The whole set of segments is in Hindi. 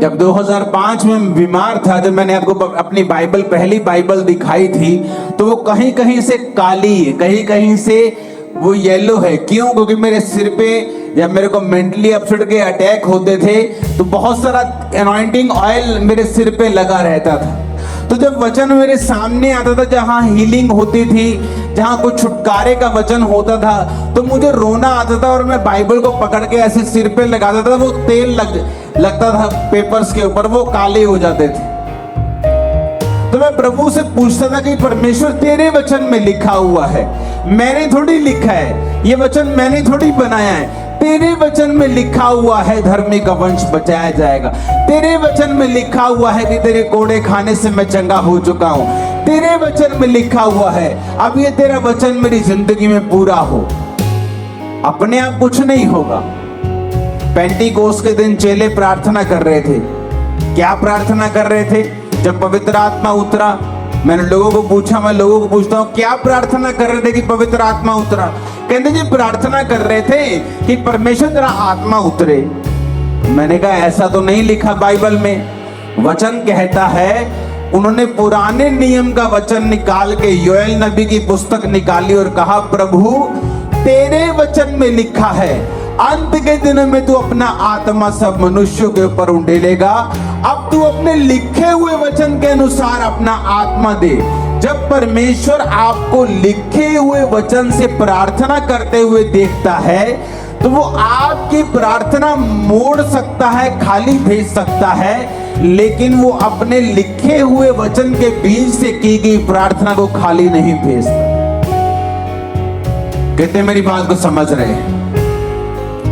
जब 2005 में बीमार था, जब मैंने आपको अपनी बाइबल, पहली बाइबल दिखाई थी, तो वो कहीं कहीं से काली है, कहीं कहीं से वो येलो है। क्यों? क्योंकि मेरे सिर पे जब मेरे को मेंटली अपसेट के अटैक होते थे तो बहुत सारा अनॉइंटिंग ऑयल मेरे सिर पे लगा रहता था। तो जब वचन मेरे सामने आता था, जहाँ हीलिंग होती थी, जहाँ कुछ छुटकारे का वचन होता था, तो मुझे रोना आता था और मैं बाइबल को पकड़ के ऐसे सिर पे लगाता था। वो तेल लगता था पेपर्स के ऊपर, वो काले हो जाते थे। तो मैं प्रभु से पूछता था कि परमेश्वर तेरे वचन में लिखा हुआ है, मैंने थोड़ी लिखा है, ये वचन मैंने थोड़ी बनाया है। तेरे वचन में लिखा हुआ है धर्मी का वंश बचाया जाएगा। तेरे वचन में लिखा हुआ है कि तेरे कोड़े खाने से मैं चंगा हो चुका हूं। तेरे वचन में लिखा हुआ है, अब ये तेरा वचन मेरी जिंदगी में पूरा हो। अपने आप कुछ नहीं होगा। पेंटिकोस के दिन चेले प्रार्थना कर रहे थे। क्या प्रार्थना कर रहे थे? जब पवित्र आत्मा उतरा, मैंने लोगों को पूछा, मैं लोगों को पूछता हूँ, क्या प्रार्थना कर रहे थे कि पवित्र आत्मा उतरा? कहते जी प्रार्थना कर रहे थे कि परमेश्वर तेरा आत्मा उतरे। मैंने कहा ऐसा तो नहीं लिखा बाइबल में। वचन कहता है, उन्होंने पुराने नियम का वचन निकाल के योएल नबी की पुस्तक निकाली और कहा, प्रभु तेरे वचन में लिखा है अंत के दिनों में तू अपना आत्मा सब मनुष्यों के ऊपर उंडेलेगा। अब तू अपने लिखे हुए वचन के अनुसार अपना आत्मा दे। जब परमेश्वर आपको लिखे हुए वचन से प्रार्थना करते हुए देखता है, तो वो आपकी प्रार्थना मोड़ सकता है, खाली भेज सकता है, लेकिन वो अपने लिखे हुए वचन के बीच से की गई प्रार्थना को खाली नहीं भेजता। कहते मेरी बात को समझ रहे हैं?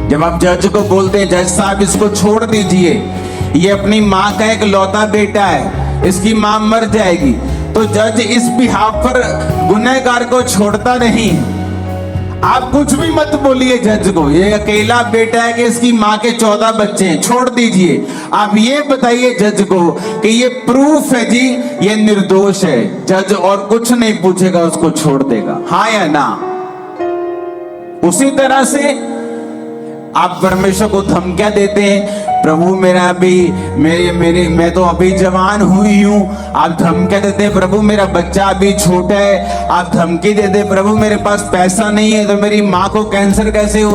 जब आप जज को बोलते हैं, जज साहब इसको छोड़ दीजिए, ये अपनी माँ का एक लौता बेटा है, इसकी माँ मर जाएगी, तो जज इस बिहाफ पर गुनहगार को छोड़ता नहीं। आप कुछ भी मत बोलिए जज को, ये अकेला बेटा है कि इसकी माँ के 14 बच्चे हैं, छोड़ दीजिए। आप ये बताइए जज को कि ये प्रूफ है जी, ये निर्दोष है। जज और कुछ नहीं पूछेगा, उसको छोड़ देगा, हाँ या ना। उसी तरह से आप परमेश्वर को धमकियां देते हैं, प्रभु मेरा अभी मैं तो अभी जवान हुई हूं, आप धमकियां देते हैं, प्रभु मेरा बच्चा अभी छोटा है, आप धमकी देते हैं, प्रभु मेरे पास पैसा नहीं है तो मेरी माँ को कैंसर कैसे हो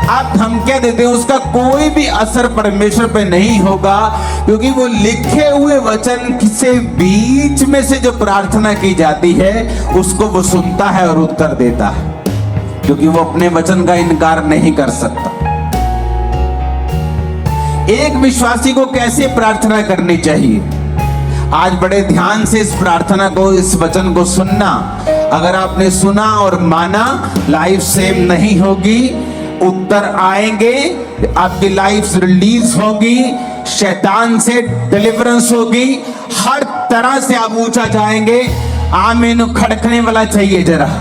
आप धमकियां देते हैं। उसका कोई भी असर परमेश्वर पे नहीं होगा, क्योंकि वो लिखे हुए वचन से बीच में से जो प्रार्थना की जाती है उसको वो सुनता है और उत्तर देता है, क्योंकि वो अपने वचन का इनकार नहीं कर सकता। एक विश्वासी को कैसे प्रार्थना करनी चाहिए? आज बड़े ध्यान से इस प्रार्थना को, इस वचन को सुनना। अगर आपने सुना और माना, लाइफ सेम नहीं होगी, उत्तर आएंगे, आपकी लाइफ रिलीज होगी, शैतान से डिलीवरेंस होगी, हर तरह से आप ऊंचा जाएंगे। आमीन खड़कने वाला चाहिए जरा।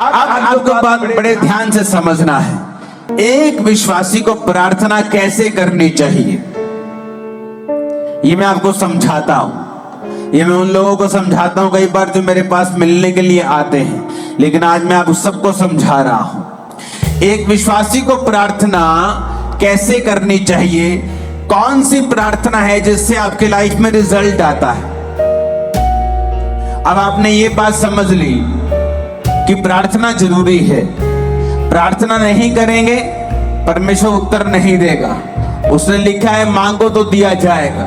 अब आपको बात बड़े ध्यान से समझना है। एक विश्वासी को प्रार्थना कैसे करनी चाहिए, ये मैं आपको समझाता हूं। ये मैं उन लोगों को समझाता हूं कई बार जो मेरे पास मिलने के लिए आते हैं, लेकिन आज मैं आप सबको समझा रहा हूं। एक विश्वासी को प्रार्थना कैसे करनी चाहिए, कौन सी प्रार्थना है जिससे आपके लाइफ में रिजल्ट आता है। अब आपने ये बात समझ ली कि प्रार्थना जरूरी है। प्रार्थना नहीं करेंगे, परमेश्वर उत्तर नहीं देगा। उसने लिखा है मांगो तो दिया जाएगा।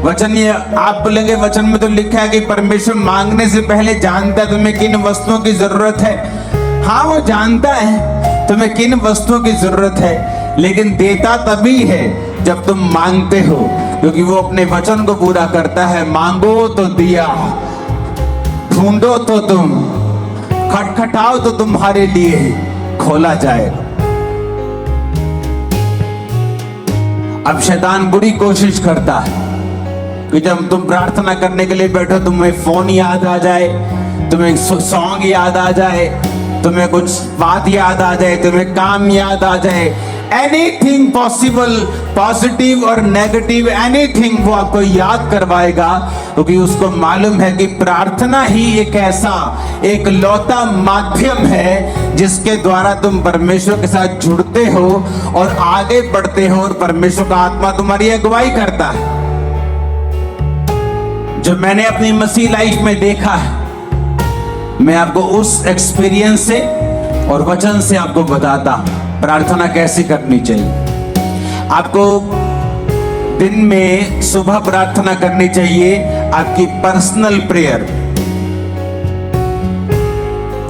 वचन ये आप बोलेंगे, वचन में तो लिखा है कि परमेश्वर मांगने से पहले जानता है तुम्हें किन वस्तुओं की जरूरत है। हाँ, वो जानता है तुम्हें किन वस्तुओं की जरूरत है, लेकिन देता तभी है जब तुम मांगते हो, क्योंकि वो अपने वचन को पूरा करता है। मांगो तो दिया, ढूंढो तो तुम, खटखटाओ तो तुम्हारे लिए खोला जाएगा। अब शैतान बुरी कोशिश करता है कि जब तुम प्रार्थना करने के लिए बैठो, तुम्हें फोन याद आ जाए, तुम्हें सॉन्ग याद आ जाए, तुम्हें कुछ बात याद आ जाए, तुम्हें काम याद आ जाए, एनीथिंग पॉसिबल, पॉजिटिव और नेगेटिव एनीथिंग वो आपको याद करवाएगा, क्योंकि उसको मालूम है कि प्रार्थना ही एक ऐसा एक लौता माध्यम है जिसके द्वारा तुम परमेश्वर के साथ जुड़ते हो और आगे बढ़ते हो, और परमेश्वर का आत्मा तुम्हारी अगुवाई करता है। जो मैंने अपनी मसीह लाइफ में देखा है, मैं आपको उस एक्सपीरियंस से और वचन से आपको बताता हूं प्रार्थना कैसे करनी चाहिए। आपको दिन में सुबह प्रार्थना करनी चाहिए, आपकी पर्सनल प्रेयर,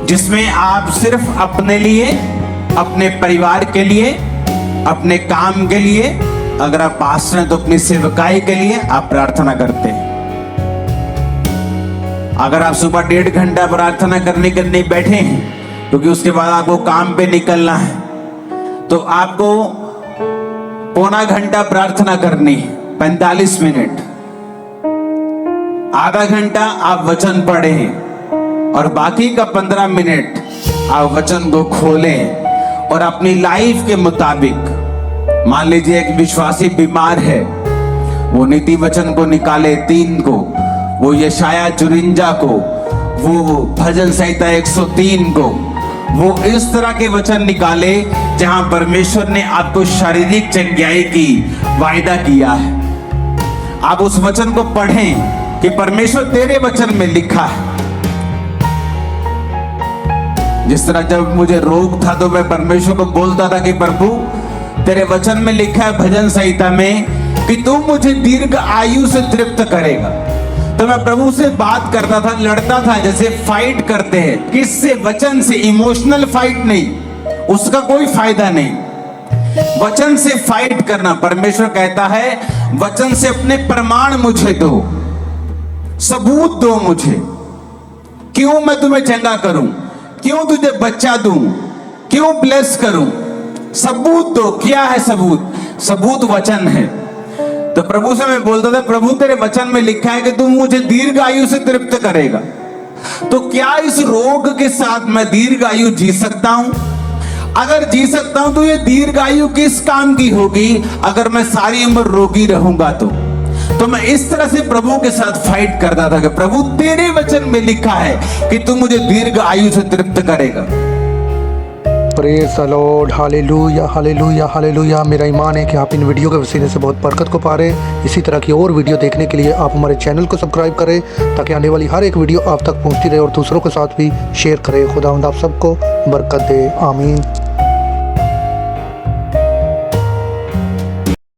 जिसमें आप सिर्फ अपने लिए, अपने परिवार के लिए, अपने काम के लिए, अगर आप पास्टर हैं तो अपनी सेवकाई के लिए आप प्रार्थना करते हैं। अगर आप सुबह 1.5 घंटा प्रार्थना करने के लिए बैठे हैं, क्योंकि उसके बाद आपको काम पे निकलना है, तो आपको पौना घंटा प्रार्थना करनी है, 45 मिनट। आधा घंटा आप वचन पढ़ें और बाकी का 15 मिनट आप वचन को खोलें और अपनी लाइफ के मुताबिक, मान लीजिए एक विश्वासी बीमार है, वो नीति वचन को निकाले 3 को, वो यशाया 54 को, वो भजन संहिता 103 को, वो इस तरह के वचन निकाले जहां परमेश्वर ने आपको शारीरिक चंगाई की वायदा किया है। आप उस वचन को पढ़ें कि परमेश्वर तेरे वचन में लिखा है। जिस तरह जब मुझे रोग था तो मैं परमेश्वर को बोलता था कि प्रभु तेरे वचन में लिखा है भजन संहिता में कि तू मुझे दीर्घ आयु से तृप्त करेगा। तो मैं प्रभु से बात करता था, लड़ता था, जैसे फाइट करते हैं। किससे? वचन से। इमोशनल फाइट नहीं, उसका कोई फायदा नहीं। वचन से फाइट करना। परमेश्वर कहता है वचन से अपने प्रमाण मुझे दो, सबूत दो मुझे। क्यों मैं तुम्हें चंगा करूं, क्यों तुझे बच्चा दूं, क्यों ब्लेस करूं, सबूत दो। क्या है सबूत? सबूत वचन है। तो प्रभु से मैं बोलता था प्रभु तेरे वचन में लिखा है कि तू मुझे दीर्घ आयु से तृप्त करेगा, तो क्या इस रोग के साथ मैं दीर्घ आयु जी सकता हूं? अगर जी सकता हूं तो ये दीर्घ आयु किस काम की होगी अगर मैं सारी उम्र रोगी रहूंगा? तो मैं इस तरह से प्रभु के साथ फाइट करता था कि प्रभु तेरे वचन में लिखा है कि तू मुझे दीर्घ आयु से तृप्त करेगा। Praise the Lord, hallelujah hallelujah hallelujah. मेरा ईमान है कि आप इन वीडियो के वसीले से बहुत बरकत को पा रहे हैं। इसी तरह की और वीडियो देखने के लिए आप हमारे चैनल को सब्सक्राइब करें, ताकि आने वाली हर एक वीडियो आप तक पहुंचती रहे और दूसरों के साथ भी शेयर करें। खुदावंद आप सबको बरकत दे, आमीन।